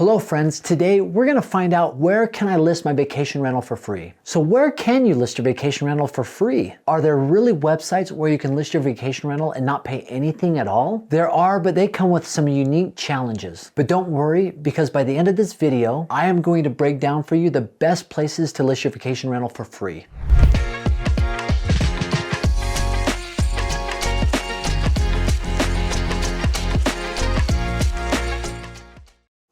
Hello friends, today we're going to find out where can I list my vacation rental for free. So where can you list your vacation rental for free? Are there really websites where you can list your vacation rental and not pay anything at all? There are, but they come with some unique challenges. But don't worry, because by the end of this video, I am going to break down for you the best places to list your vacation rental for free.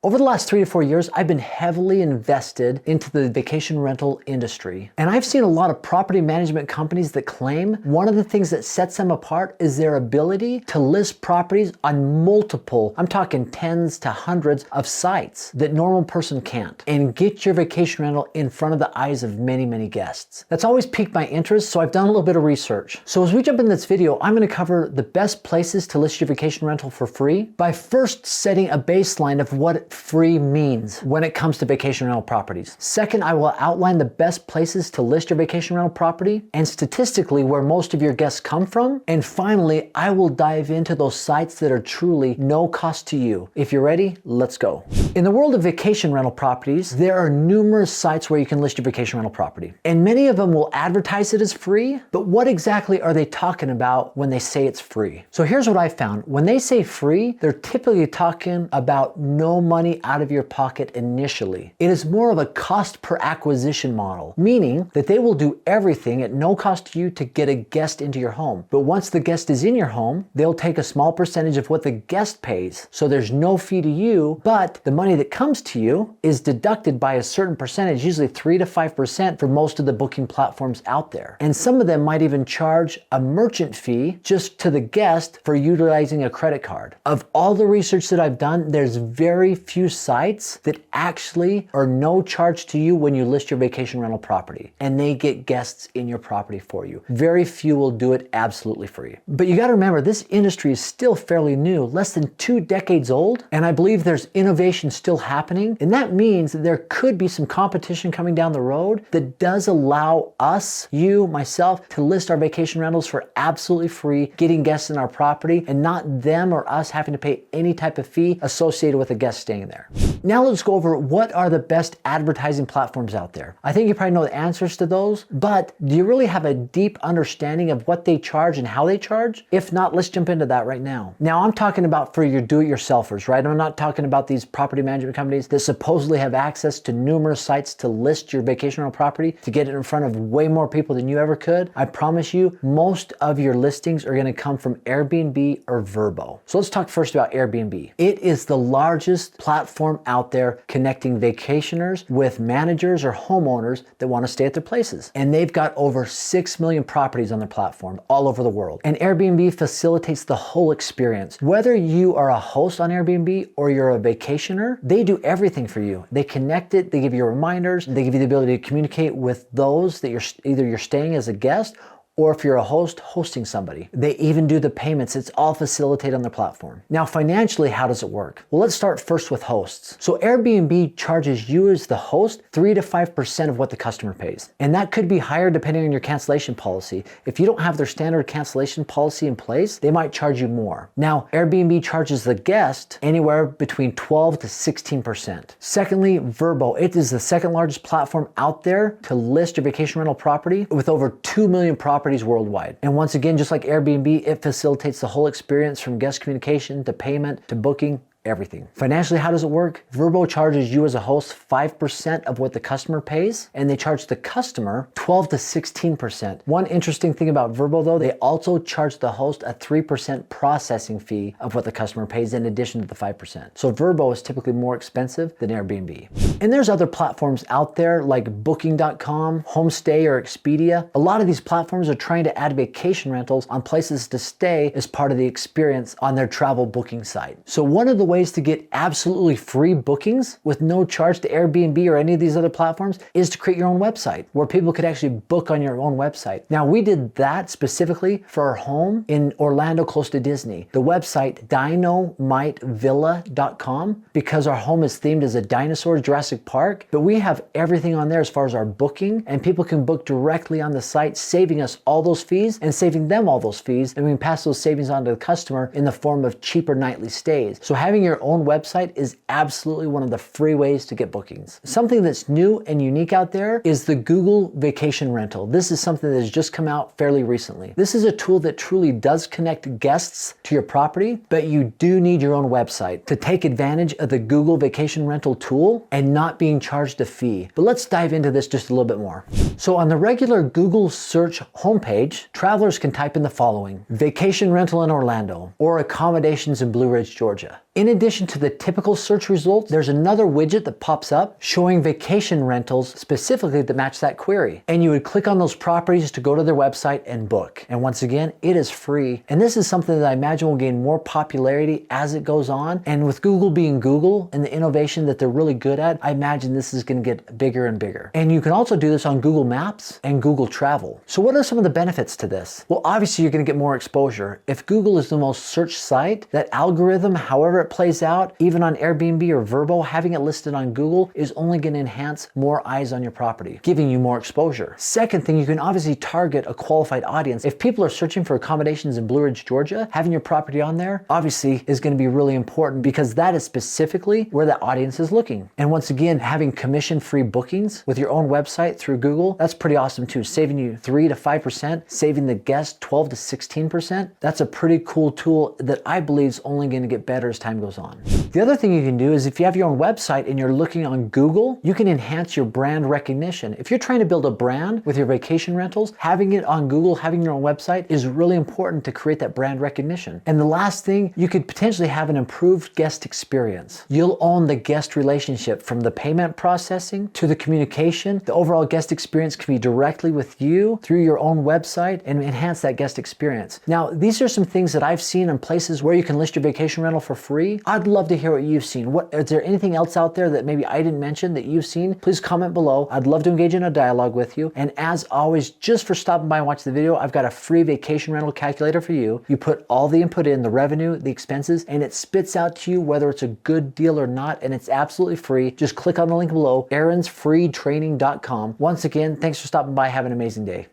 Over the last 3 to 4 years, I've been heavily invested into the vacation rental industry. And I've seen a lot of property management companies that claim one of the things that sets them apart is their ability to list properties on multiple, I'm talking tens to hundreds of sites that normal person can't, and get your vacation rental in front of the eyes of many, many guests. That's always piqued my interest, so I've done a little bit of research. So as we jump in this video, I'm going to cover the best places to list your vacation rental for free by first setting a baseline of what free means when it comes to vacation rental properties. Second, I will outline the best places to list your vacation rental property and statistically where most of your guests come from. And finally, I will dive into those sites that are truly no cost to you. If you're ready, let's go. In the world of vacation rental properties, there are numerous sites where you can list your vacation rental property. And many of them will advertise it as free, but what exactly are they talking about when they say it's free? So here's what I found. When they say free, they're typically talking about no money out of your pocket initially. It is more of a cost per acquisition model, meaning that they will do everything at no cost to you to get a guest into your home. But once the guest is in your home, they'll take a small percentage of what the guest pays. So there's no fee to you, but the money that comes to you is deducted by a certain percentage, usually 3 to 5% for most of the booking platforms out there. And some of them might even charge a merchant fee just to the guest for utilizing a credit card. Of all the research that I've done, there's very few sites that actually are no charge to you when you list your vacation rental property, and they get guests in your property for you. Very few will do it absolutely free. But you got to remember, this industry is still fairly new, less than 2 decades old, and I believe there's innovation still happening, and that means that there could be some competition coming down the road that does allow us, you, myself, to list our vacation rentals for absolutely free, getting guests in our property, and not them or us having to pay any type of fee associated with a guest staying there. Now let's go over what are the best advertising platforms out there. I think you probably know the answers to those, but do you really have a deep understanding of what they charge and how they charge? If not, let's jump into that right now. Now I'm talking about for your do-it-yourselfers, right? I'm not talking about these property management companies that supposedly have access to numerous sites to list your vacation rental property to get it in front of way more people than you ever could. I promise you, most of your listings are going to come from Airbnb or Vrbo. So let's talk first about Airbnb. It is the largest platform out there connecting vacationers with managers or homeowners that want to stay at their places. And they've got over 6 million properties on their platform all over the world. And Airbnb facilitates the whole experience. Whether you are a host on Airbnb or you're a vacationer, they do everything for you. They connect it, they give you reminders, they give you the ability to communicate with those that you're staying as a guest, or if you're a host, hosting somebody. They even do the payments. It's all facilitated on the platform. Now, financially, how does it work? Well, let's start first with hosts. So Airbnb charges you as the host 3 to 5% of what the customer pays. And that could be higher depending on your cancellation policy. If you don't have their standard cancellation policy in place, they might charge you more. Now, Airbnb charges the guest anywhere between 12 to 16%. Secondly, Vrbo. It is the second largest platform out there to list your vacation rental property with over 2 million properties worldwide. And once again, just like Airbnb, it facilitates the whole experience from guest communication to payment to booking. Everything. Financially, how does it work? Vrbo charges you as a host 5% of what the customer pays, and they charge the customer 12 to 16%. One interesting thing about Vrbo though, they also charge the host a 3% processing fee of what the customer pays in addition to the 5%. So Vrbo is typically more expensive than Airbnb. And there's other platforms out there like booking.com, Homestay, or Expedia. A lot of these platforms are trying to add vacation rentals on places to stay as part of the experience on their travel booking site. So one of the ways to get absolutely free bookings with no charge to Airbnb or any of these other platforms is to create your own website where people could actually book on your own website. Now, we did that specifically for our home in Orlando, close to Disney. The website dynamittevilla.com, because our home is themed as a dinosaur, Jurassic Jurassic Park, but we have everything on there as far as our booking, and people can book directly on the site, saving us all those fees and saving them all those fees, and we can pass those savings on to the customer in the form of cheaper nightly stays. So having your own website is absolutely one of the free ways to get bookings. Something that's new and unique out there is the Google Vacation Rental. This is something that has just come out fairly recently. This is a tool that truly does connect guests to your property, but you do need your own website to take advantage of the Google Vacation Rental tool and not being charged a fee. But let's dive into this just a little bit more. So on the regular Google search homepage, travelers can type in the following: vacation rental in Orlando or accommodations in Blue Ridge, Georgia. In addition to the typical search results, there's another widget that pops up showing vacation rentals specifically that match that query. And you would click on those properties to go to their website and book. And once again, it is free. And this is something that I imagine will gain more popularity as it goes on. And with Google being Google and the innovation that they're really good at, I imagine this is going to get bigger and bigger. And you can also do this on Google Maps and Google Travel. So what are some of the benefits to this? Well, obviously you're going to get more exposure. If Google is the most searched site, that algorithm, however it plays out, even on Airbnb or Vrbo, having it listed on Google is only going to enhance more eyes on your property, giving you more exposure. Second thing, you can obviously target a qualified audience. If people are searching for accommodations in Blue Ridge, Georgia, having your property on there obviously is going to be really important because that is specifically where that audience is looking. And once again, having commission-free bookings with your own website through Google, that's pretty awesome too. Saving you 3 to 5%, saving the guest 12 to 16%. That's a pretty cool tool that I believe is only going to get better as time goes on. The other thing you can do is if you have your own website and you're looking on Google, you can enhance your brand recognition. If you're trying to build a brand with your vacation rentals, having it on Google, having your own website is really important to create that brand recognition. And the last thing, you could potentially have an improved guest experience. You'll own the guest relationship from the payment processing to the communication. The overall guest experience can be directly with you through your own website and enhance that guest experience. Now, these are some things that I've seen in places where you can list your vacation rental for free. I'd love to hear what you've seen. Is there anything else out there that maybe I didn't mention that you've seen? Please comment below. I'd love to engage in a dialogue with you. And as always, just for stopping by and watching the video, I've got a free vacation rental calculator for you. You put all the input in, the revenue, the expenses, and it spits out to you whether it's a good deal or not, and it's absolutely free. Just click on the link below, aaronsfreetraining.com. Once again, thanks for stopping by. Have an amazing day.